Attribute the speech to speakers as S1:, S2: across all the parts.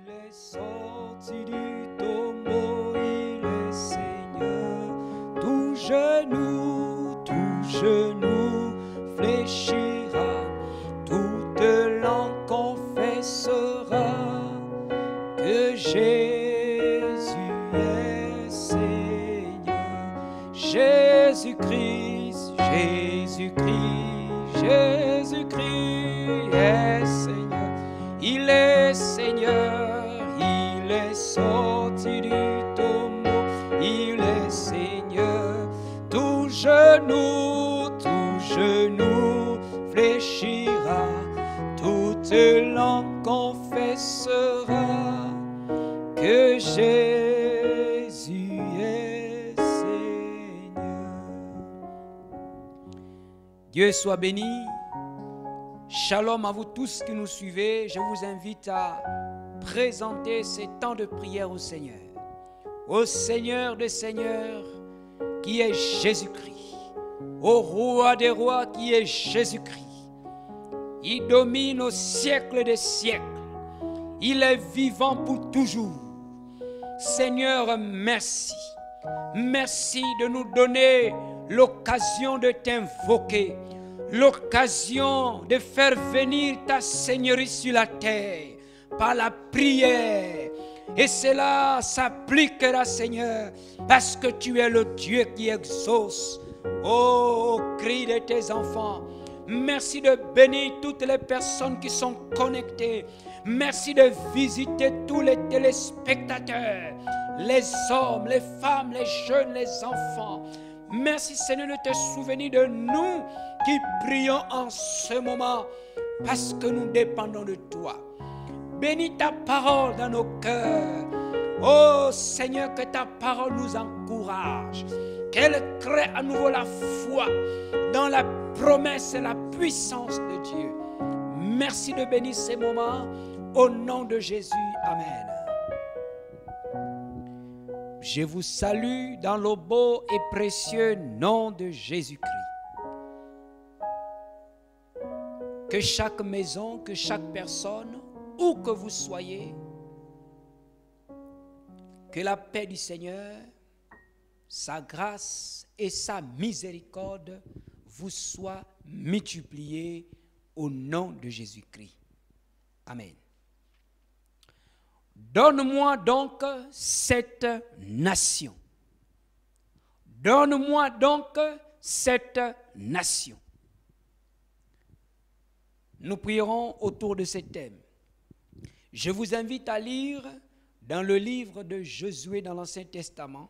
S1: est sorti du tombeau, il est Seigneur. Tout genou fléchira, toute langue confessera que Jésus est Seigneur. Jésus-Christ, Jésus-Christ, Jésus-Christ est Seigneur. Il est Seigneur, il est sorti du tombeau, il est Seigneur. Tout genou fléchira, toute langue confessera que Jésus est Seigneur. Dieu soit béni. Shalom à vous tous qui nous suivez. Je vous invite à présenter ces temps de prière au Seigneur. Au Seigneur des Seigneurs qui est Jésus-Christ. Au Roi des Rois qui est Jésus-Christ. Il domine au siècle des siècles. Il est vivant pour toujours. Seigneur, merci. Merci de nous donner l'occasion de t'invoquer. L'occasion de faire venir ta Seigneurie sur la terre par la prière. Et cela s'appliquera, Seigneur, parce que tu es le Dieu qui exauce au cri de tes enfants. Merci de bénir toutes les personnes qui sont connectées. Merci de visiter tous les téléspectateurs, les hommes, les femmes, les jeunes, les enfants. Merci, Seigneur, de te souvenir de nous qui prions en ce moment parce que nous dépendons de toi. Bénis ta parole dans nos cœurs. Oh Seigneur, que ta parole nous encourage. Qu'elle crée à nouveau la foi dans la promesse et la puissance de Dieu. Merci de bénir ces moments. Au nom de Jésus. Amen. Je vous salue dans le beau et précieux nom de Jésus-Christ. Que chaque maison, que chaque personne, où que vous soyez, que la paix du Seigneur, sa grâce et sa miséricorde vous soient multipliées au nom de Jésus-Christ. Amen. Donne-moi donc cette nation. Donne-moi donc cette nation. Nous prierons autour de ce thème. Je vous invite à lire dans le livre de Josué dans l'Ancien Testament,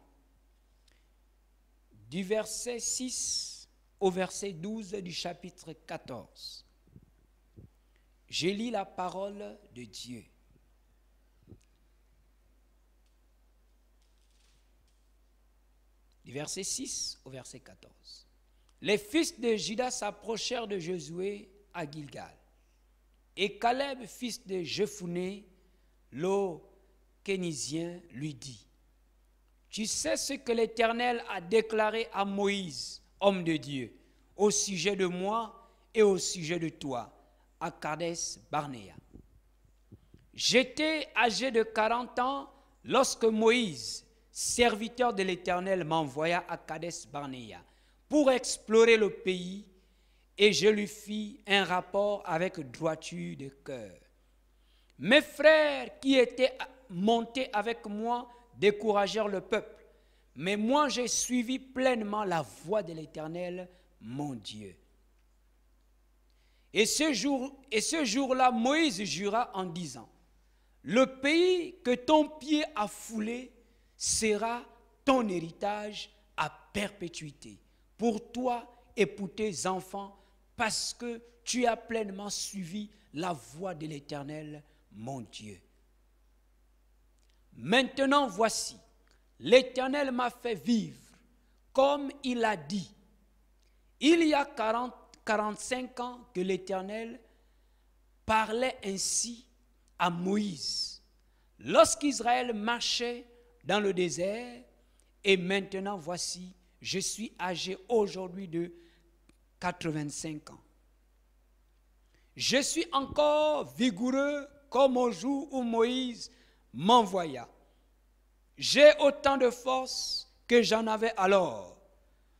S1: du verset 6 au verset 12 du chapitre 14. Je lis la parole de Dieu. Du verset 6 au verset 14. Les fils de Juda s'approchèrent de Josué à Gilgal. Et Caleb, fils de Jephuné, le Kénizien, lui dit: Tu sais ce que l'Éternel a déclaré à Moïse, homme de Dieu, au sujet de moi et au sujet de toi, à Kades Barnéa. J'étais âgé de 40 ans lorsque Moïse, serviteur de l'Éternel, m'envoya à Kades Barnéa pour explorer le pays, et je lui fis un rapport avec droiture de cœur. Mes frères qui étaient montés avec moi découragèrent le peuple, mais moi j'ai suivi pleinement la voie de l'Éternel, mon Dieu. Et ce jour-là, Moïse jura en disant: Le pays que ton pied a foulé sera ton héritage à perpétuité, pour toi et pour tes enfants, parce que tu as pleinement suivi la voie de l'Éternel, mon Dieu. Maintenant voici, l'Éternel m'a fait vivre, comme il a dit. Il y a 45 ans que l'Éternel parlait ainsi à Moïse, lorsqu'Israël marchait dans le désert, et maintenant voici, je suis âgé aujourd'hui de 85 ans. Je suis encore vigoureux comme au jour où Moïse m'envoya. J'ai autant de force que j'en avais alors,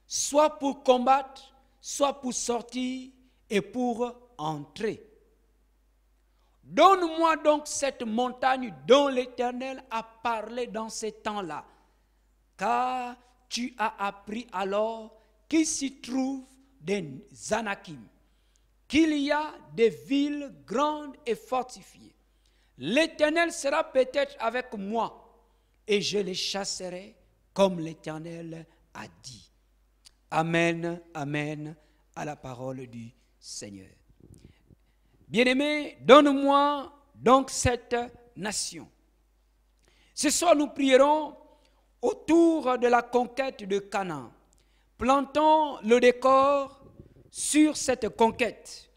S1: soit pour combattre, soit pour sortir et pour entrer. Donne-moi donc cette montagne dont l'Éternel a parlé dans ces temps-là, car tu as appris alors qu'il s'y trouve des Anakim, qu'il y a des villes grandes et fortifiées. L'Éternel sera peut-être avec moi, et je les chasserai comme l'Éternel a dit. Amen, amen, à la parole du Seigneur. Bien-aimés, donne-moi donc cette nation. Ce soir, nous prierons autour de la conquête de Canaan. Plantons le décor sur cette conquête.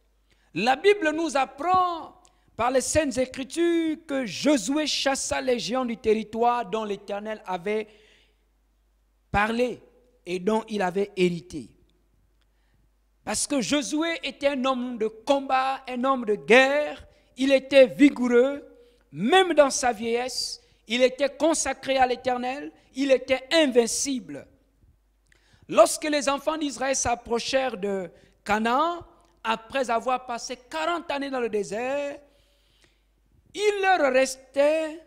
S1: La Bible nous apprend par les Saintes Écritures que Josué chassa les géants du territoire dont l'Éternel avait parlé et dont il avait hérité. Parce que Josué était un homme de combat, un homme de guerre, il était vigoureux, même dans sa vieillesse, il était consacré à l'Éternel, il était invincible. Lorsque les enfants d'Israël s'approchèrent de Canaan, après avoir passé 40 années dans le désert, il leur restait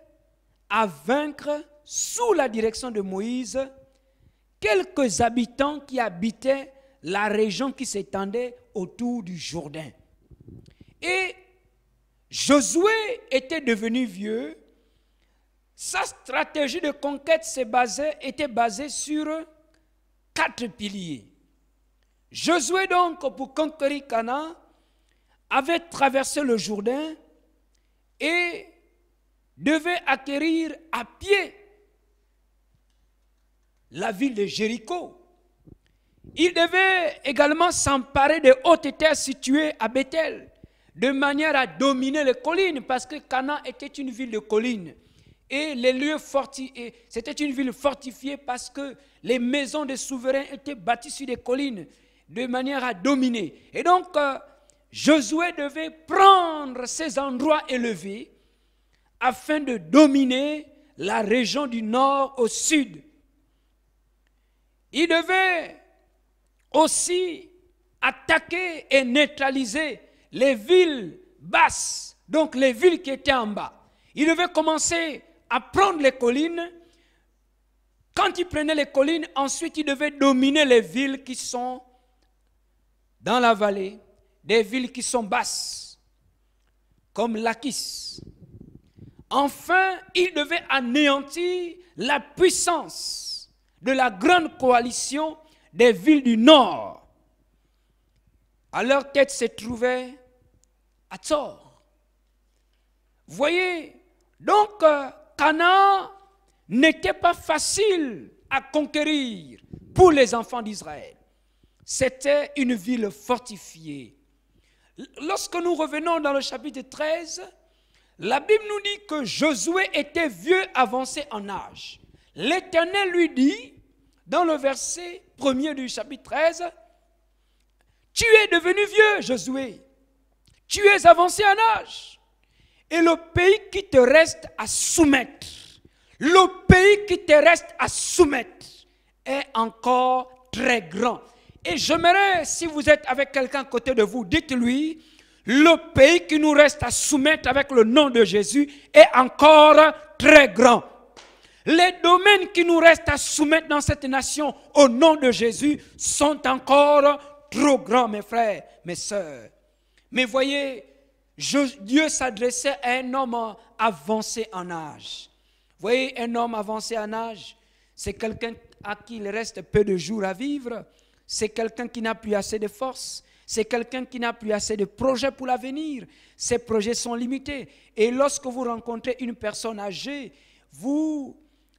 S1: à vaincre, sous la direction de Moïse, quelques habitants qui habitaient la région qui s'étendait autour du Jourdain. Et Josué était devenu vieux. Sa stratégie de conquête était basée sur 4 piliers. Josué donc, pour conquérir Canaan, avait traversé le Jourdain et devait acquérir à pied la ville de Jéricho. Il devait également s'emparer des hautes terres situées à Bethel, de manière à dominer les collines, parce que Canaan était une ville de collines. Et les lieux fortifiés, c'était une ville fortifiée parce que les maisons des souverains étaient bâties sur des collines, de manière à dominer. Et donc, Josué devait prendre ces endroits élevés afin de dominer la région du nord au sud. Il devait aussi attaquer et neutraliser les villes basses, donc les villes qui étaient en bas. Il devait commencer à prendre les collines. Quand il prenait les collines, ensuite il devait dominer les villes qui sont dans la vallée, des villes qui sont basses, comme Lachis. Enfin, il devait anéantir la puissance de la grande coalition des villes du nord. À leur tête se trouvait Hatzor. Voyez, donc Canaan n'était pas facile à conquérir pour les enfants d'Israël. C'était une ville fortifiée. Lorsque nous revenons dans le chapitre 13, la Bible nous dit que Josué était vieux avancé en âge. L'Éternel lui dit, dans le verset 1er du chapitre 13, « Tu es devenu vieux, Josué. Tu es avancé en âge. Et le pays qui te reste à soumettre, le pays qui te reste à soumettre est encore très grand. » Et j'aimerais, si vous êtes avec quelqu'un à côté de vous, dites-lui, le pays qui nous reste à soumettre avec le nom de Jésus est encore très grand. Les domaines qui nous restent à soumettre dans cette nation au nom de Jésus sont encore trop grands, mes frères, mes sœurs. Mais voyez, Dieu s'adressait à un homme avancé en âge. Voyez, un homme avancé en âge, c'est quelqu'un à qui il reste peu de jours à vivre. C'est quelqu'un qui n'a plus assez de force. C'est quelqu'un qui n'a plus assez de projets pour l'avenir. Ses projets sont limités. Et lorsque vous rencontrez une personne âgée,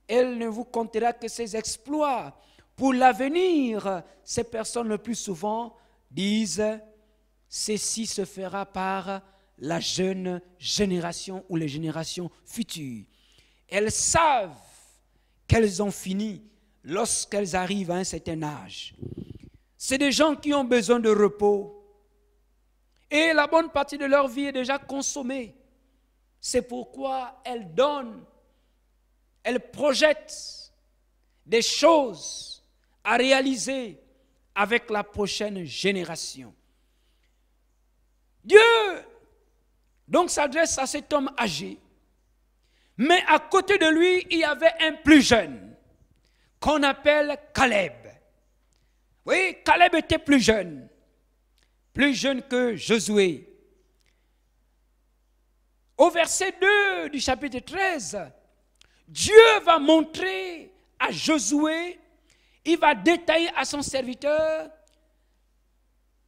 S1: elle ne vous comptera que ses exploits. Pour l'avenir, ces personnes le plus souvent disent « ceci se fera par la jeune génération ou les générations futures ». Elles savent qu'elles ont fini lorsqu'elles arrivent à un certain âge. C'est des gens qui ont besoin de repos. Et la bonne partie de leur vie est déjà consommée. C'est pourquoi elles donnent elle projette des choses à réaliser avec la prochaine génération. Dieu donc s'adresse à cet homme âgé, mais à côté de lui, il y avait un plus jeune qu'on appelle Caleb. Oui, Caleb était plus jeune que Josué. Au verset 2 du chapitre 13, Dieu va montrer à Josué, il va détailler à son serviteur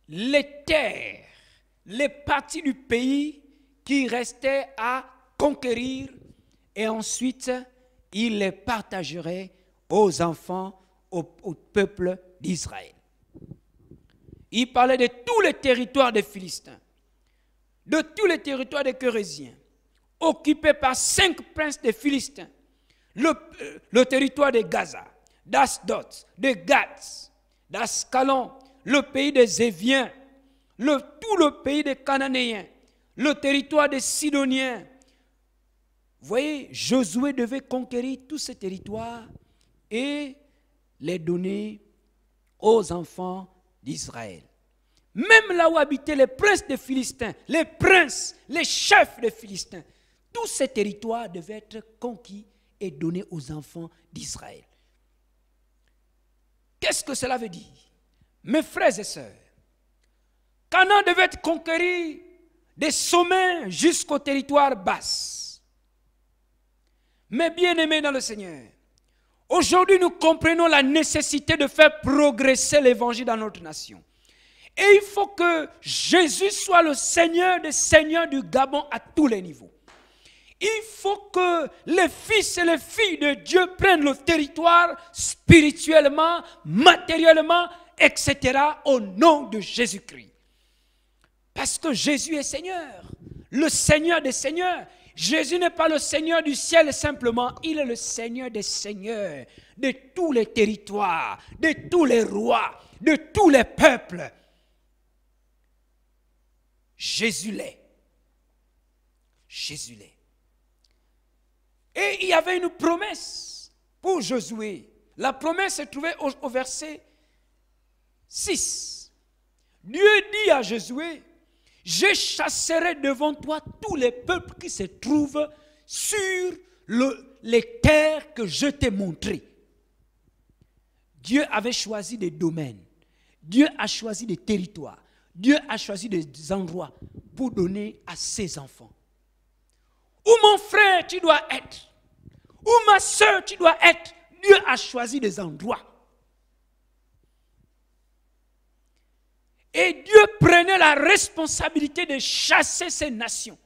S1: les terres, les parties du pays qui restaient à conquérir, et ensuite il les partagerait aux enfants, au peuple d'Israël. Il parlait de tous les territoires des Philistins, de tous les territoires des Kérésiens, occupés par 5 princes des Philistins, le territoire de Gaza, d'Asdod, de Gath, d'Ascalon, le pays des Éviens, tout le pays des Cananéens, le territoire des Sidoniens. Vous voyez, Josué devait conquérir tous ces territoires et les donner aux enfants d'Israël. Même là où habitaient les princes des Philistins, les princes, les chefs des Philistins, tous ces territoires devaient être conquis et donnés aux enfants d'Israël. Qu'est-ce que cela veut dire? Mes frères et sœurs, Canaan devait être conquéri des sommets jusqu'au territoire basse. Mais bien aimés dans le Seigneur, aujourd'hui nous comprenons la nécessité de faire progresser l'évangile dans notre nation. Et il faut que Jésus soit le Seigneur des seigneurs du Gabon à tous les niveaux. Il faut que les fils et les filles de Dieu prennent le territoire spirituellement, matériellement, etc. au nom de Jésus-Christ. Parce que Jésus est Seigneur, le Seigneur des seigneurs. Jésus n'est pas le Seigneur du ciel simplement, il est le Seigneur des seigneurs, de tous les territoires, de tous les rois, de tous les peuples. Jésus l'est. Jésus l'est. Et il y avait une promesse pour Josué. La promesse se trouvait au verset 6. Dieu dit à Josué, je chasserai devant toi tous les peuples qui se trouvent sur les terres que je t'ai montrées. Dieu avait choisi des domaines. Dieu a choisi des territoires. Dieu a choisi des endroits pour donner à ses enfants. Où mon frère tu dois être, où ma soeur tu dois être, Dieu a choisi des endroits. Et Dieu prenait la responsabilité de chasser ces nations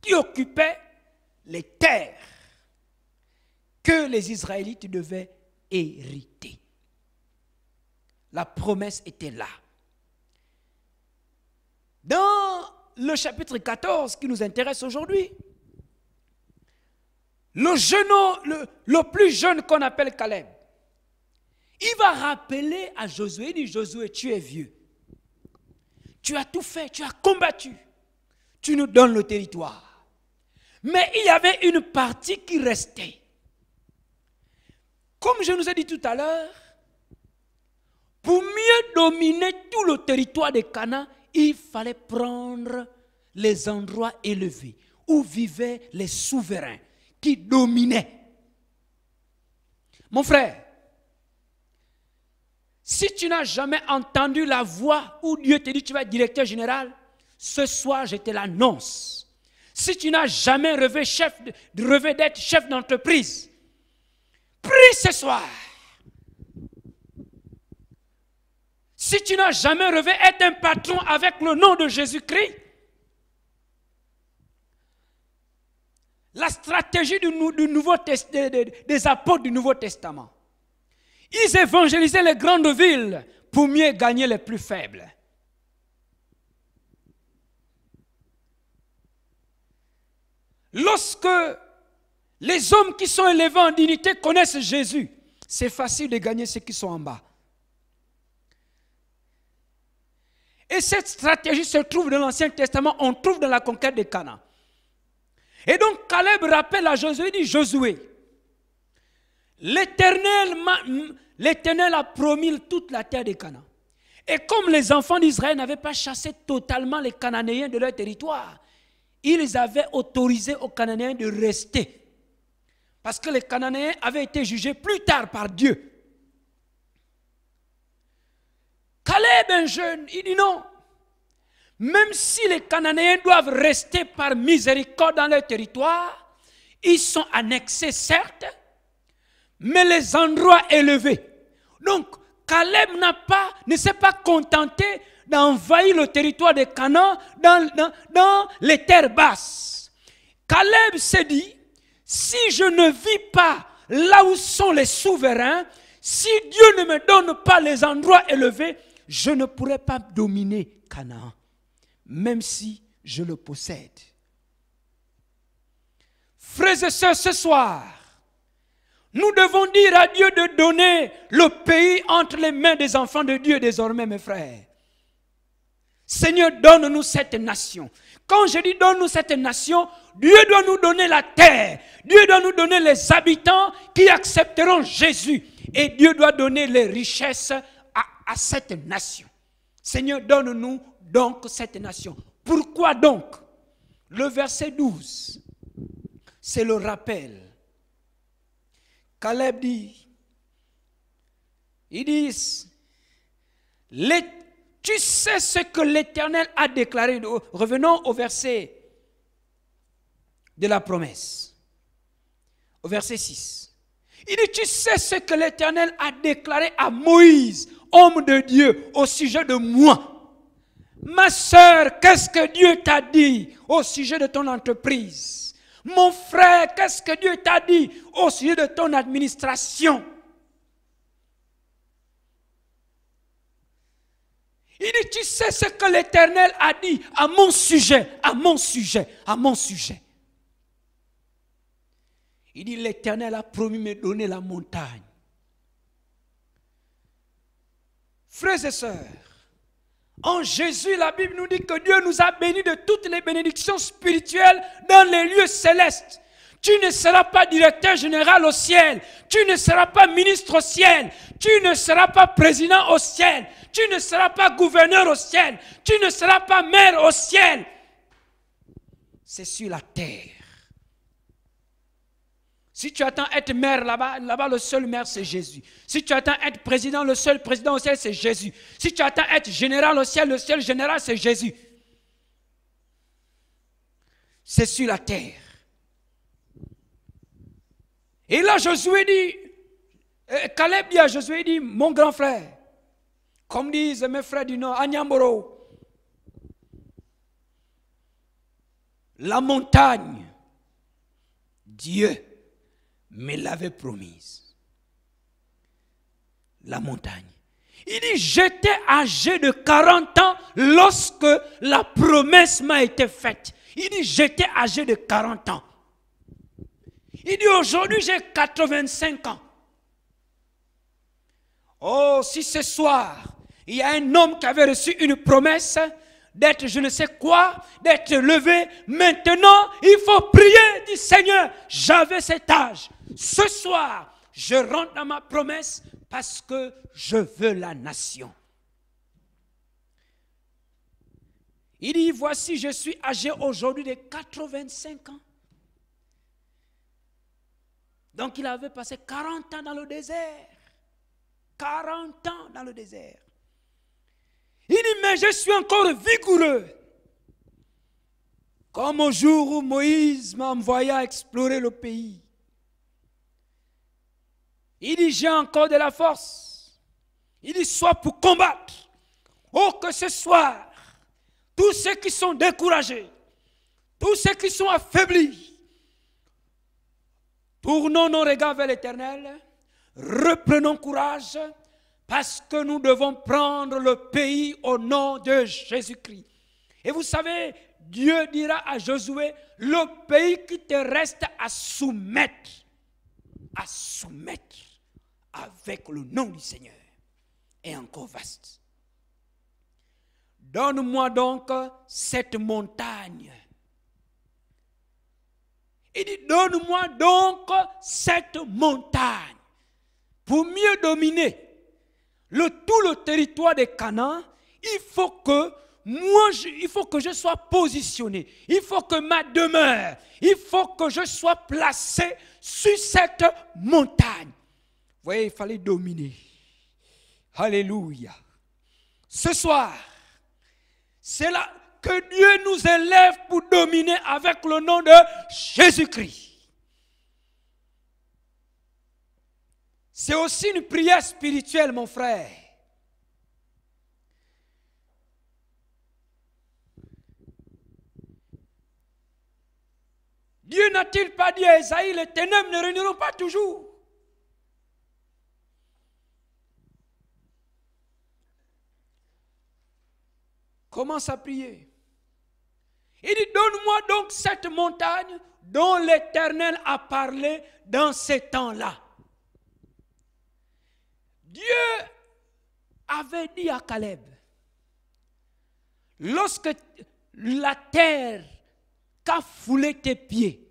S1: qui occupaient les terres que les Israélites devaient hériter. La promesse était là. Dans le chapitre 14 qui nous intéresse aujourd'hui, le plus jeune qu'on appelle Caleb, il va rappeler à Josué, il dit, Josué, tu es vieux. Tu as tout fait, tu as combattu. Tu nous donnes le territoire. Mais il y avait une partie qui restait. Comme je nous ai dit tout à l'heure, pour mieux dominer tout le territoire de Canaan, il fallait prendre les endroits élevés où vivaient les souverains qui dominaient. Mon frère, si tu n'as jamais entendu la voix où Dieu te dit tu vas être directeur général, ce soir je te l'annonce. Si tu n'as jamais rêvé d'être chef d'entreprise, prie ce soir. Si tu n'as jamais rêvé d'être un patron avec le nom de Jésus-Christ, la stratégie des apôtres du Nouveau Testament, ils évangélisaient les grandes villes pour mieux gagner les plus faibles. Lorsque les hommes qui sont élevés en dignité connaissent Jésus, c'est facile de gagner ceux qui sont en bas. Et cette stratégie se trouve dans l'Ancien Testament, on trouve dans la conquête de Canaan. Et donc Caleb rappelle à Josué, il dit, Josué, l'Éternel a promis toute la terre de Canaan. Et comme les enfants d'Israël n'avaient pas chassé totalement les Cananéens de leur territoire, ils avaient autorisé aux Cananéens de rester. Parce que les Cananéens avaient été jugés plus tard par Dieu. Caleb, un jeune, il dit non. Même si les Cananéens doivent rester par miséricorde dans leur territoire, ils sont annexés certes, mais les endroits élevés. Donc, Caleb ne s'est pas contenté d'envahir le territoire de Canaan dans les terres basses. Caleb s'est dit, si je ne vis pas là où sont les souverains, si Dieu ne me donne pas les endroits élevés, je ne pourrai pas dominer Canaan, même si je le possède. Frères et sœurs, ce soir, nous devons dire à Dieu de donner le pays entre les mains des enfants de Dieu désormais, mes frères. Seigneur, donne-nous cette nation. Quand je dis donne-nous cette nation, Dieu doit nous donner la terre. Dieu doit nous donner les habitants qui accepteront Jésus. Et Dieu doit donner les richesses à cette nation. Seigneur, donne-nous donc cette nation. Pourquoi donc? Le verset 12, c'est le rappel. Caleb dit, ils disent, tu sais ce que l'Éternel a déclaré. Revenons au verset de la promesse, au verset 6. Il dit, tu sais ce que l'Éternel a déclaré à Moïse, homme de Dieu, au sujet de moi. Ma sœur, qu'est-ce que Dieu t'a dit au sujet de ton entreprise? Mon frère, qu'est-ce que Dieu t'a dit au sujet de ton administration? Il dit, tu sais ce que l'Éternel a dit à mon sujet, à mon sujet, à mon sujet. Il dit, l'Éternel a promis de me donner la montagne. Frères et sœurs, en Jésus, la Bible nous dit que Dieu nous a bénis de toutes les bénédictions spirituelles dans les lieux célestes. Tu ne seras pas directeur général au ciel. Tu ne seras pas ministre au ciel. Tu ne seras pas président au ciel. Tu ne seras pas gouverneur au ciel. Tu ne seras pas maire au ciel. C'est sur la terre. Si tu attends être maire là-bas, le seul maire c'est Jésus. Si tu attends être président, le seul président au ciel c'est Jésus. Si tu attends être général au ciel, le seul général c'est Jésus. C'est sur la terre. Et là Josué dit, Caleb dit à Josué, dit, mon grand frère, comme disent mes frères du Nord, Anyamboro, la montagne, Dieu me l'avait promise. La montagne. Il dit, j'étais âgé de 40 ans lorsque la promesse m'a été faite. Il dit, j'étais âgé de 40 ans. Il dit, aujourd'hui j'ai 85 ans. Oh, si ce soir, il y a un homme qui avait reçu une promesse d'être je ne sais quoi, d'être levé, maintenant il faut prier, dit Seigneur, j'avais cet âge. Ce soir, je rentre dans ma promesse parce que je veux la nation. Il dit, voici, je suis âgé aujourd'hui de 85 ans. Donc il avait passé 40 ans dans le désert. 40 ans dans le désert. Il dit, mais je suis encore vigoureux. Comme au jour où Moïse m'a envoyé à explorer le pays. Il dit, j'ai encore de la force. Il dit, soit pour combattre. Oh, que ce soir, tous ceux qui sont découragés, tous ceux qui sont affaiblis, tournons nos regards vers l'Éternel, reprenons courage, parce que nous devons prendre le pays au nom de Jésus-Christ. Et vous savez, Dieu dira à Josué, le pays qui te reste à soumettre avec le nom du Seigneur est encore vaste. Donne-moi donc cette montagne. Il dit, donne-moi donc cette montagne. pour mieux dominer tout le territoire de Canaan, il faut que je sois positionné. Il faut que ma demeure, il faut que je sois placé sur cette montagne. Vous voyez, il fallait dominer. Alléluia. Ce soir, c'est là que Dieu nous élève pour dominer avec le nom de Jésus-Christ. C'est aussi une prière spirituelle, mon frère. Dieu n'a-t-il pas dit à Esaïe, les ténèbres ne régneront pas toujours? Commence à prier. Il dit, donne-moi donc cette montagne dont l'Éternel a parlé dans ces temps-là. Dieu avait dit à Caleb, lorsque la terre qu'a foulé tes pieds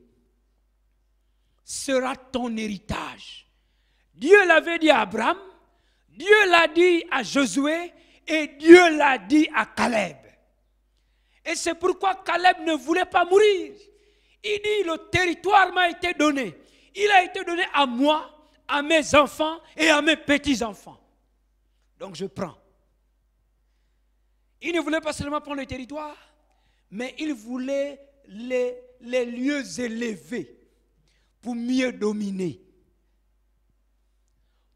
S1: sera ton héritage. Dieu l'avait dit à Abraham, Dieu l'a dit à Josué et Dieu l'a dit à Caleb. Et c'est pourquoi Caleb ne voulait pas mourir. Il dit, le territoire m'a été donné. Il a été donné à moi, à mes enfants et à mes petits-enfants. Donc je prends. Il ne voulait pas seulement prendre le territoire, mais il voulait les lieux élevés pour mieux dominer.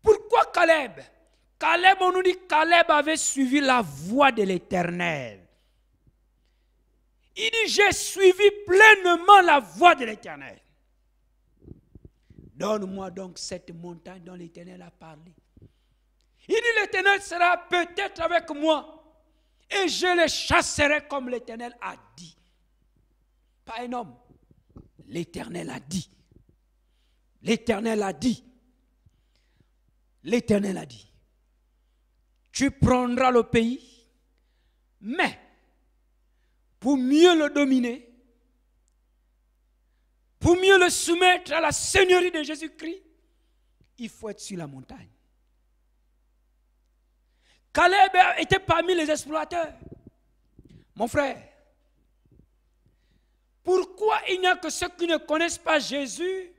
S1: Pourquoi Caleb? Caleb, on nous dit que Caleb avait suivi la voie de l'Éternel. Il dit, j'ai suivi pleinement la voie de l'Éternel. Donne-moi donc cette montagne dont l'Éternel a parlé. Il dit, l'Éternel sera peut-être avec moi et je les chasserai comme l'Éternel a dit. Pas un homme. L'Éternel a dit. L'Éternel a dit. L'Éternel a dit. Tu prendras le pays, mais pour mieux le dominer, pour mieux le soumettre à la seigneurie de Jésus-Christ, il faut être sur la montagne. Caleb était parmi les explorateurs. Mon frère, pourquoi il n'y a que ceux qui ne connaissent pas Jésus,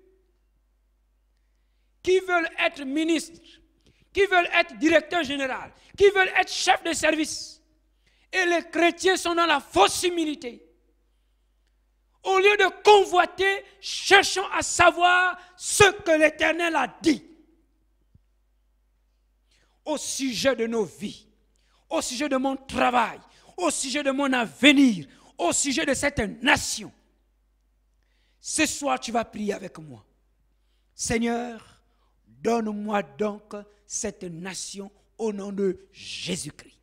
S1: qui veulent être ministres, qui veulent être directeurs généraux, qui veulent être chefs de service, et les chrétiens sont dans la fausse humilité? Au lieu de convoiter, cherchons à savoir ce que l'Éternel a dit au sujet de nos vies, au sujet de mon travail, au sujet de mon avenir, au sujet de cette nation. Ce soir, tu vas prier avec moi. Seigneur, donne-moi donc cette nation au nom de Jésus-Christ.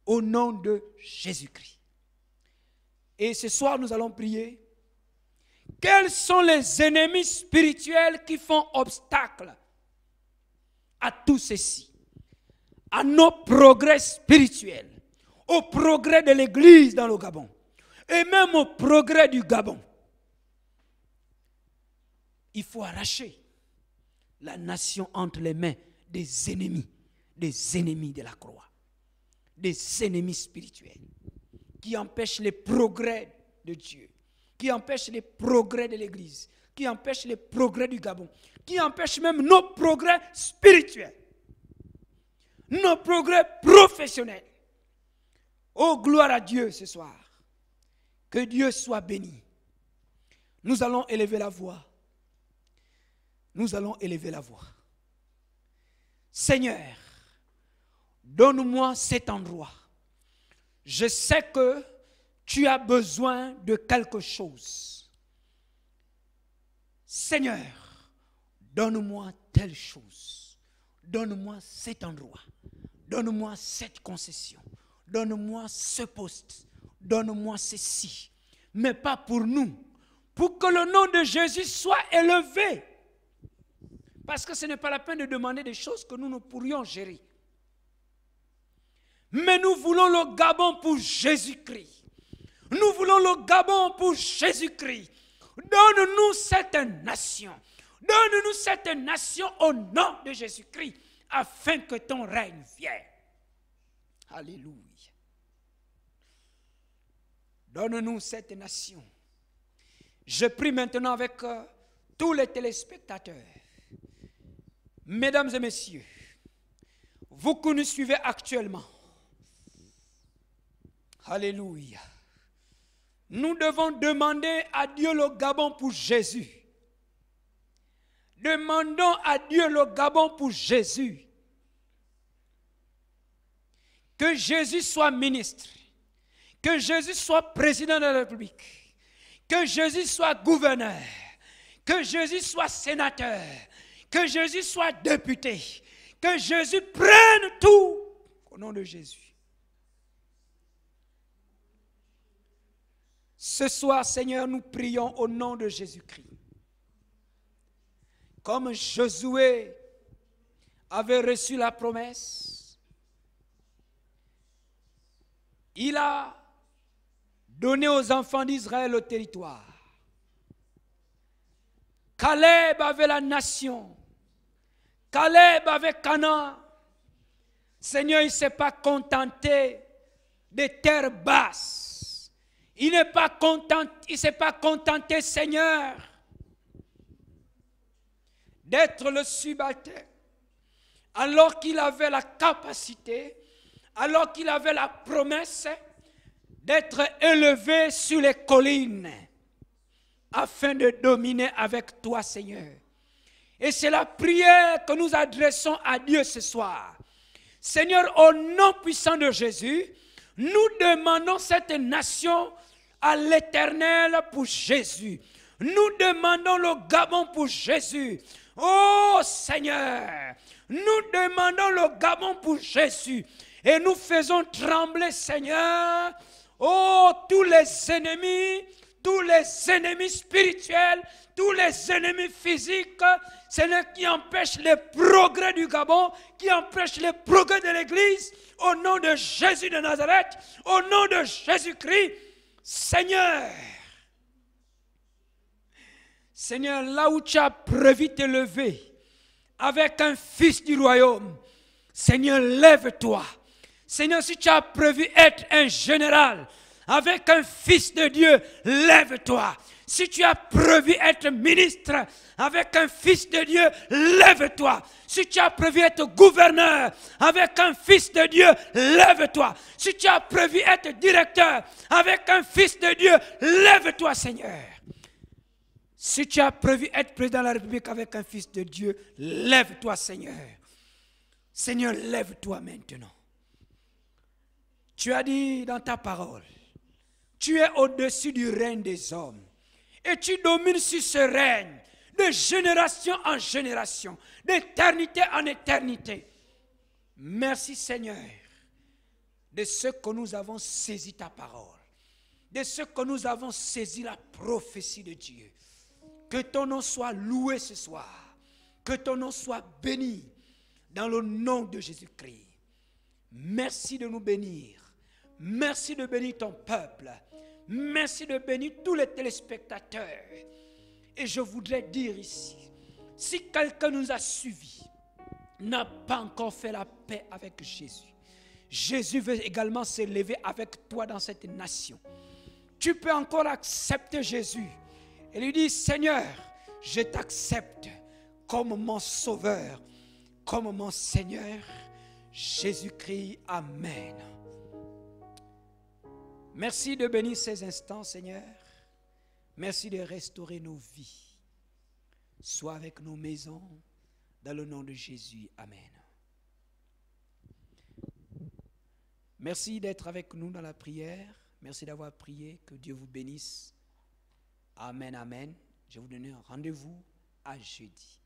S1: Au nom de Jésus-Christ. Et ce soir, nous allons prier. Quels sont les ennemis spirituels qui font obstacle à tout ceci, à nos progrès spirituels, au progrès de l'Église dans le Gabon, et même au progrès du Gabon? Il faut arracher la nation entre les mains des ennemis de la croix, des ennemis spirituels, qui empêchent les progrès de Dieu, qui empêchent les progrès de l'Église, qui empêchent les progrès du Gabon, qui empêchent même nos progrès spirituels, nos progrès professionnels. Oh, gloire à Dieu ce soir. Que Dieu soit béni. Nous allons élever la voix. Nous allons élever la voix. Seigneur, donne-moi cet endroit. Je sais que tu as besoin de quelque chose. Seigneur, donne-moi telle chose. Donne-moi cet endroit. Donne-moi cette concession. Donne-moi ce poste. Donne-moi ceci. Mais pas pour nous. Pour que le nom de Jésus soit élevé. Parce que ce n'est pas la peine de demander des choses que nous ne pourrions gérer. Mais nous voulons le Gabon pour Jésus-Christ. Nous voulons le Gabon pour Jésus-Christ. Donne-nous cette nation. Donne-nous cette nation au nom de Jésus-Christ, afin que ton règne vienne. Alléluia. Donne-nous cette nation. Je prie maintenant avec tous les téléspectateurs. Mesdames et messieurs, vous qui nous suivez actuellement, alléluia, nous devons demander à Dieu le Gabon pour Jésus. Demandons à Dieu le Gabon pour Jésus. Que Jésus soit ministre, que Jésus soit président de la République, que Jésus soit gouverneur, que Jésus soit sénateur, que Jésus soit député, que Jésus prenne tout au nom de Jésus. Ce soir, Seigneur, nous prions au nom de Jésus-Christ. Comme Josué avait reçu la promesse, il a donné aux enfants d'Israël le territoire. Caleb avait la nation. Caleb avait Canaan. Seigneur, il ne s'est pas contenté des terres basses. Il ne s'est pas contenté, Seigneur, d'être le subalterne, alors qu'il avait la capacité, alors qu'il avait la promesse d'être élevé sur les collines, afin de dominer avec toi, Seigneur. Et c'est la prière que nous adressons à Dieu ce soir. Seigneur, au nom puissant de Jésus, nous demandons cette nation à l'Éternel pour Jésus. Nous demandons le Gabon pour Jésus. Oh Seigneur, nous demandons le Gabon pour Jésus. Et nous faisons trembler, Seigneur, oh tous les ennemis spirituels, tous les ennemis physiques, Seigneur, qui empêchent le progrès du Gabon, qui empêchent le progrès de l'Église, au nom de Jésus de Nazareth, au nom de Jésus-Christ, Seigneur. Seigneur, là où tu as prévu t'élever avec un fils du royaume, Seigneur, lève-toi. Seigneur, si tu as prévu être un général avec un fils de Dieu, lève-toi. Si tu as prévu être ministre avec un fils de Dieu, lève-toi. Si tu as prévu être gouverneur avec un fils de Dieu, lève-toi. Si tu as prévu être directeur avec un fils de Dieu, lève-toi, Seigneur. Si tu as prévu être président de la République avec un fils de Dieu, lève-toi, Seigneur. Seigneur, lève-toi maintenant. Tu as dit dans ta parole, tu es au-dessus du règne des hommes. Et tu domines sur ce règne de génération en génération, d'éternité en éternité. Merci Seigneur de ce que nous avons saisi ta parole, de ce que nous avons saisi la prophétie de Dieu. Que ton nom soit loué ce soir, que ton nom soit béni dans le nom de Jésus-Christ. Merci de nous bénir, merci de bénir ton peuple. Merci de bénir tous les téléspectateurs. Et je voudrais dire ici, si quelqu'un nous a suivis, n'a pas encore fait la paix avec Jésus, Jésus veut également s'élever avec toi dans cette nation. Tu peux encore accepter Jésus et lui dire, Seigneur, je t'accepte comme mon sauveur, comme mon Seigneur. Jésus-Christ, amen. Merci de bénir ces instants, Seigneur. Merci de restaurer nos vies. Sois avec nos maisons, dans le nom de Jésus. Amen. Merci d'être avec nous dans la prière. Merci d'avoir prié. Que Dieu vous bénisse. Amen, amen. Je vous donne un rendez-vous à jeudi.